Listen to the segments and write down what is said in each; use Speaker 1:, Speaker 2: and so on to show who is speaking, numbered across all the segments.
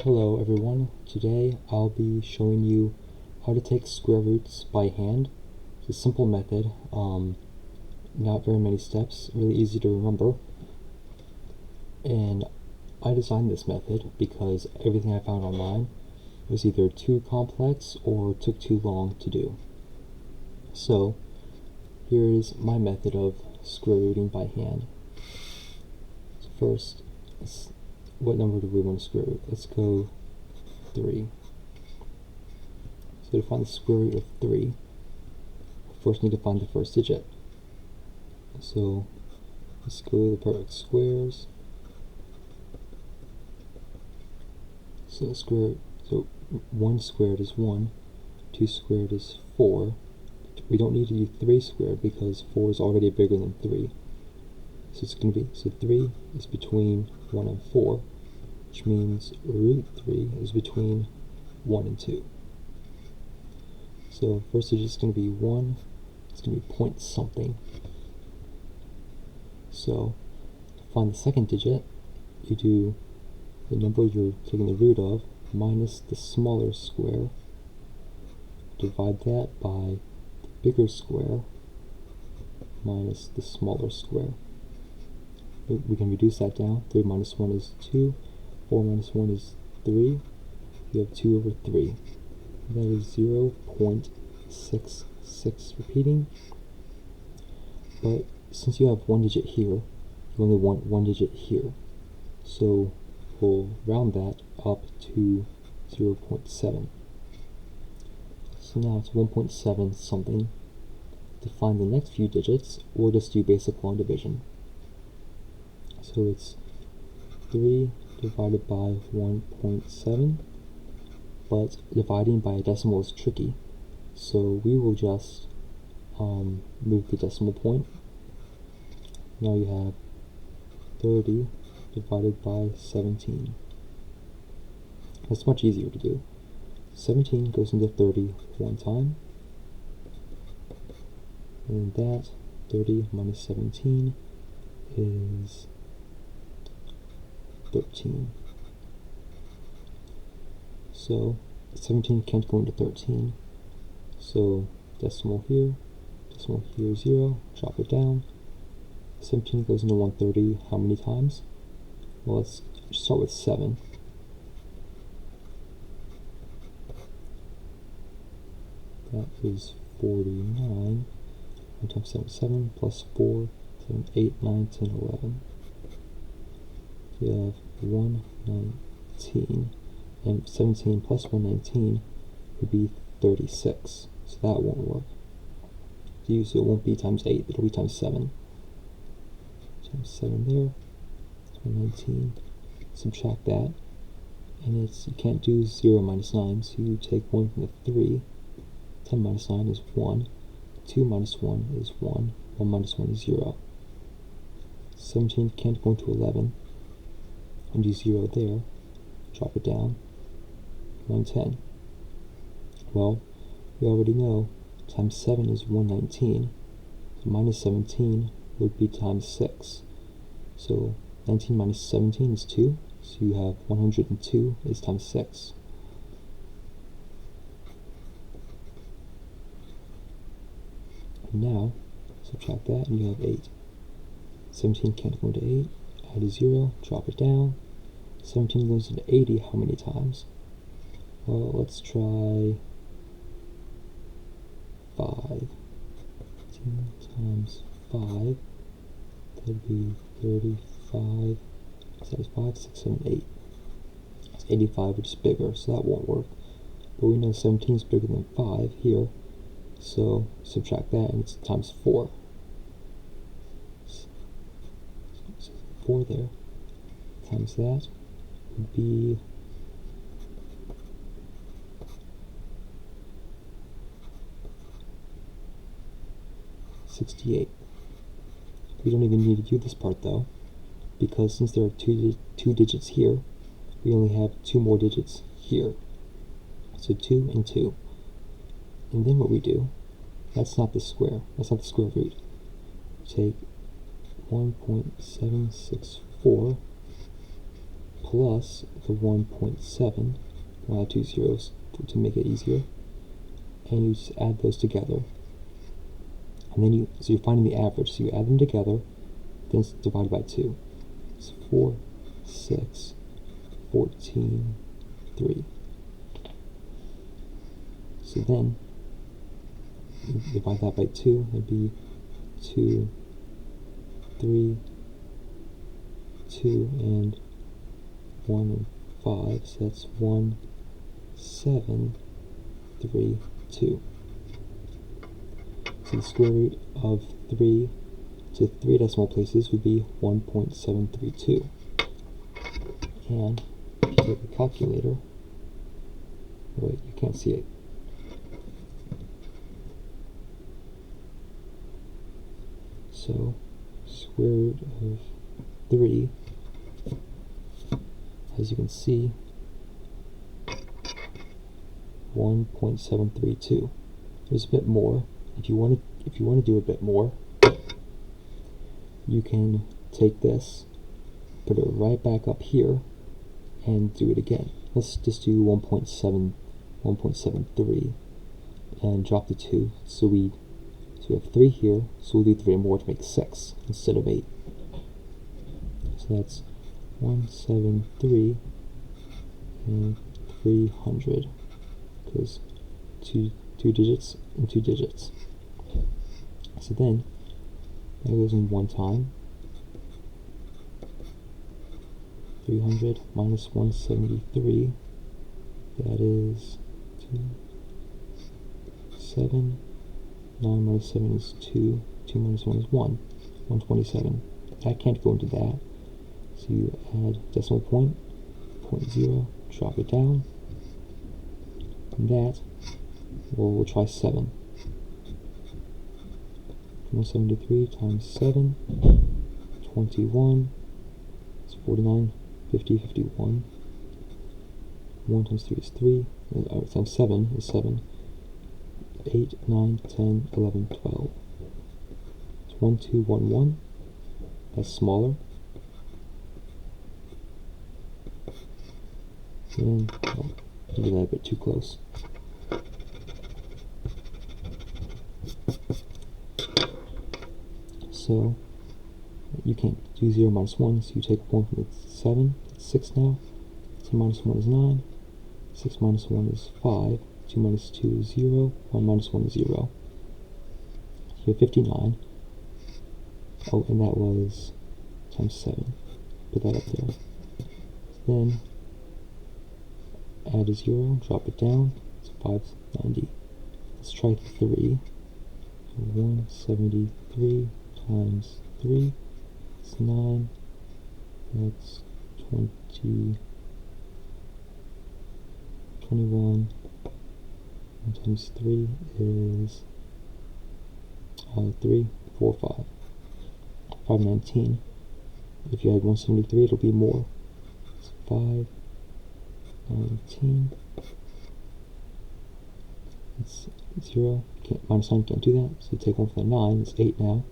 Speaker 1: Hello everyone, today I'll be showing you how to take square roots by hand. It's a simple method, not very many steps, really easy to remember. And I designed this method because everything I found online was either too complex or took too long to do. So here is my method of square rooting by hand. So first, what number do we want to square root? Let's go 3. So to find the square root of 3, we first need to find the first digit. So let's go to the product squares. So 1 squared is 1, 2 squared is 4. We don't need to do 3 squared because 4 is already bigger than 3. So it's going to be, 3 is between 1 and 4, which means root 3 is between 1 and 2. So first digit is going to be 1, it's going to be point something. So to find the second digit, you do the number you're taking the root of minus the smaller square, divide that by the bigger square minus the smaller square. We can reduce that down. 3 minus 1 is 2, 4 minus 1 is 3, you have 2 over 3. That is 0.66 repeating, but since you have one digit here, you only want one digit here, so we'll round that up to 0.7. So now it's 1.7 something. To find the next few digits, we'll just do basic long division. So it's 3 divided by 1.7, but dividing by a decimal is tricky, so we will just move the decimal point. Now you have 30 divided by 17. That's much easier to do. 17 goes into 30 one time, and that 30 minus 17 is 13. So 17 can't go into 13, so decimal here 0, drop it down. 17 goes into 130 how many times? Well, let's start with 7. That is 49. 1 times 7 is 7, plus 4, 7, 8, 9, 10, 11. You have 119, and 17 plus 119 would be 36, so that won't work. So it won't be times 8, it'll be times 7. Times 7 there, 119, subtract that, and you can't do 0 minus 9, so you take 1 from the 3, 10 minus 9 is 1, 2 minus 1 is 1, 1 minus 1 is 0. 17 can't go into 11, and do 0 there, drop it down, 110. Well, we already know times 7 is 119, so minus 17 would be times 6. So 19 minus 17 is 2, so you have 102 is times 6. And now, subtract that and you have 8. 17 can't go into 8, add a 0, drop it down. 17 goes into 80 how many times? Well, let's try 5. 10 times 5, that'd be 35, times 5, 6, 7, 8. It's 85, which is bigger, so that won't work. But we know 17 is bigger than 5 here, so subtract that and it's times 4. So 4 there, times that would be 68. We don't even need to do this part though, because since there are two digits here, we only have 2 more digits here. So 2 and 2. And then what we do, that's not the square root. Take 1.764 plus the 1.7, we'll add 2 zeros to make it easier, and you just add those together. And then so you're finding the average, so you add them together, then it's divided by 2. It's 4, 6, 14, 3. So then, you divide that by 2, it'd be 2, 3, 2, and 1 and 5, so that's 1, 7, 3, 2. So the square root of 3 to 3 decimal places would be 1.732. And if you take a calculator, wait, you can't see it. So, square root of 3, as you can see, 1.732. There's a bit more. If you want to do a bit more, you can take this, put it right back up here, and do it again. Let's just do 1.73, and drop the 2. So we have 3 here, so we'll do 3 more to make 6 instead of 8. So that's 173 and 300, because two digits and 2 digits. So then that goes in one time. 300 minus 173, that is 2, 7, 9 minus 7 is 2, 2 minus 1 is 1, 127. I can't go into that, so you add decimal point, 0.0, drop it down, and that, well, we'll try 7. 173 times 7, 21, it's 49, 50, 51. 1 times 3 is 3, times 7 is 7. 8, 9, 10, 11, 12. It's 1, 2, 1, 1. That's smaller. And, oh, I did that a bit too close. So, you can't do 0 minus 1, so you take 1 from the 7, it's 6 now. 10 minus 1 is 9. 6 minus 1 is 5. 2 minus 2 is 0. 1 minus 1 is 0. So you have 59. Oh, and that was times 7. Put that up there. Then, add a 0, drop it down. It's 590. Let's try 3. 173 times 3. It's 9. That's 20. 21. 1 times 3 is 3, 4, 5. 519. If you add 173, it'll be more. It's 519. It's 0. Minus 9 can't do that, so you take 1 from the 9. It's 8 now.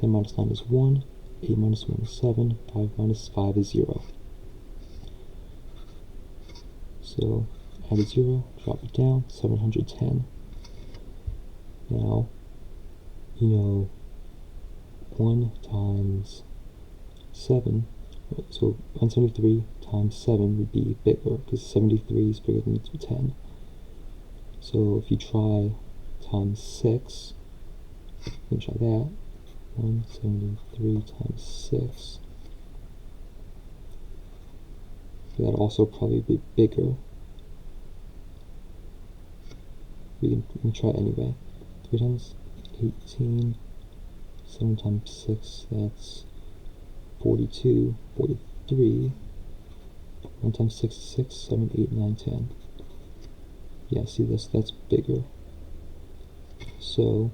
Speaker 1: 10 minus 9 is 1. 8 minus 1 is 7. 5 minus 5 is 0. So, add a 0, drop it down, 710. Now, you know, 1 times 7, so 173 times 7 would be bigger, because 73 is bigger than 10. So if you try times 6, you can try that. 173 times 6. That'll also probably be bigger. We can try it anyway. 3 times 18, 7 times 6, that's 42, 43. 1 times 6 is 6, 7, 8, 9, 10. Yeah, see this? That's bigger. So,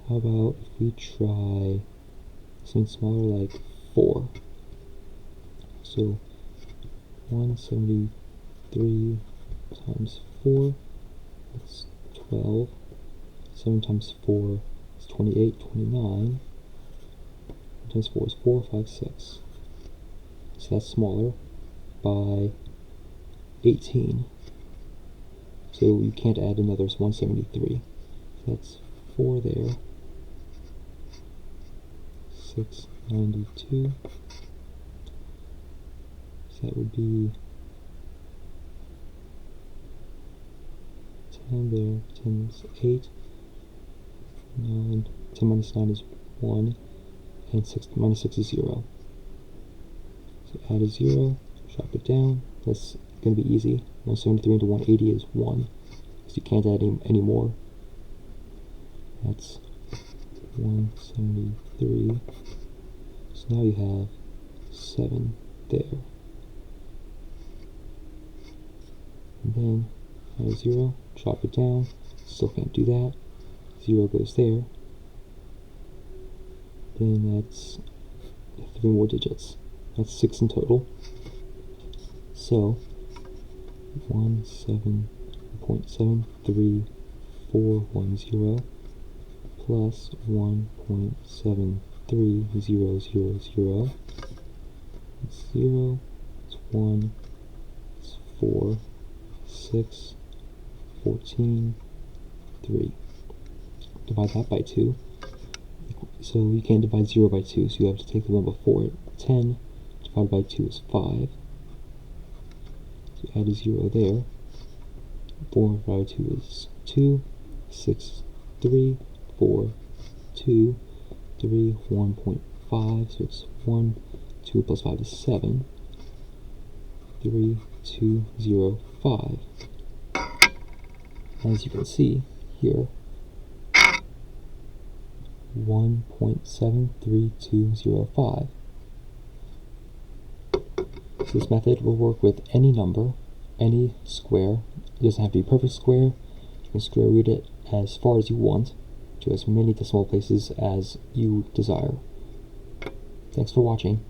Speaker 1: how about if we try something smaller like 4? So, 173 times 4, that's 12. 7 times 4 is 28, 29. 1 times 4 is 4, 5, 6. So that's smaller by 18. So you can't add another 173. So that's 4 there. 692. So that would be 10 there. 10 is 8. 9. 10 minus 9 is 1. And 6 minus 6 is 0. So add a 0. Drop it down. That's going to be easy. 173 into 180 is 1. So you can't add any more. That's 173. So now you have 7 there. And then add a 0, drop it down. Still can't do that. 0 goes there. Then that's 3 more digits. That's 6 in total. So 17.73410 plus 1.73000. 0 is 1, it's 4, 6, 14, 3. Divide that by 2. So you can't divide 0 by 2, so you have to take the one before it. 10 divided by 2 is 5. So add a 0 there. 4 divided by 2 is 2. 6, 3, 4, 2, 3, 1.5. So it's 1, 2 plus 5 is 7. 3, 2, 0, 5. As you can see here, 1.73205. So this method will work with any number, any square. It doesn't have to be a perfect square. You can square root it as far as you want, to as many decimal places as you desire. Thanks for watching.